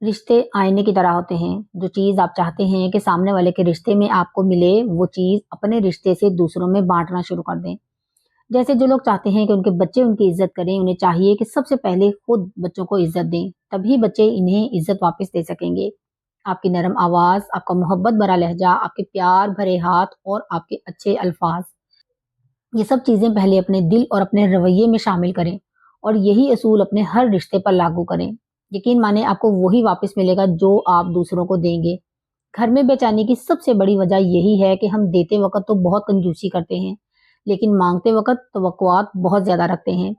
رشتے آئینے کی طرح ہوتے ہیں. جو چیز آپ چاہتے ہیں کہ سامنے والے کے رشتے میں آپ کو ملے، وہ چیز اپنے رشتے سے دوسروں میں بانٹنا شروع کر دیں. جیسے جو لوگ چاہتے ہیں کہ ان کے بچے ان کی عزت کریں، انہیں چاہیے کہ سب سے پہلے خود بچوں کو عزت دیں، تبھی بچے انہیں عزت واپس دے سکیں گے. آپ کی نرم آواز، آپ کا محبت بھرا لہجہ، آپ کے پیار بھرے ہاتھ اور آپ کے اچھے الفاظ، یہ سب چیزیں پہلے اپنے دل اور اپنے رویے میں شامل کریں اور یہی اصول اپنے ہر رشتے پر لاگو کریں. یقین مانیں آپ کو وہی واپس ملے گا جو آپ دوسروں کو دیں گے. گھر میں بے چینی کی سب سے بڑی وجہ یہی ہے کہ ہم دیتے وقت تو بہت کنجوسی کرتے ہیں، لیکن مانگتے وقت توقعات بہت زیادہ رکھتے ہیں.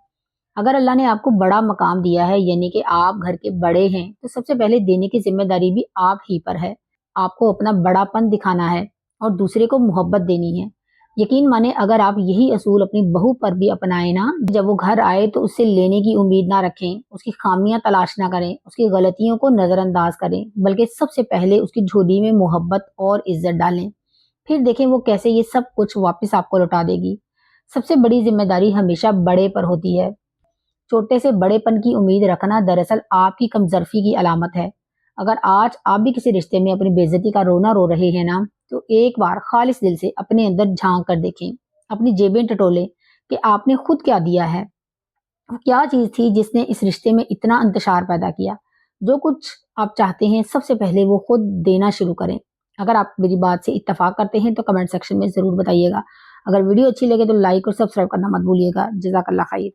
اگر اللہ نے آپ کو بڑا مقام دیا ہے، یعنی کہ آپ گھر کے بڑے ہیں، تو سب سے پہلے دینے کی ذمہ داری بھی آپ ہی پر ہے. آپ کو اپنا بڑا پن دکھانا ہے اور دوسرے کو محبت دینی ہے. یقین مانیں اگر آپ یہی اصول اپنی بہو پر بھی اپنائیں نا، جب وہ گھر آئے تو اس سے لینے کی امید نہ رکھیں، اس کی خامیاں تلاش نہ کریں، اس کی غلطیوں کو نظر انداز کریں، بلکہ سب سے پہلے اس کی جھولی میں محبت اور عزت ڈالیں. پھر دیکھیں وہ کیسے یہ سب کچھ واپس آپ کو لوٹا دے گی. سب سے بڑی ذمہ داری ہمیشہ بڑے پر ہوتی ہے. چھوٹے سے بڑے پن کی امید رکھنا دراصل آپ کی کمزرفی کی علامت ہے. اگر آج آپ بھی کسی رشتے میں اپنی بے عزتی کا رونا رو رہے ہیں نا، تو ایک بار خالص دل سے اپنے اندر جھانک کر دیکھیں، اپنی جیبیں ٹٹولیں کہ آپ نے خود کیا دیا ہے. وہ کیا چیز تھی جس نے اس رشتے میں اتنا انتشار پیدا کیا. جو کچھ آپ چاہتے ہیں سب سے پہلے وہ خود دینا شروع کریں. اگر آپ میری بات سے اتفاق کرتے ہیں تو کمنٹ سیکشن میں ضرور بتائیے گا. اگر ویڈیو اچھی لگے تو لائک اور سبسکرائب کرنا مت بھولیے گا. جزاک اللہ خیر.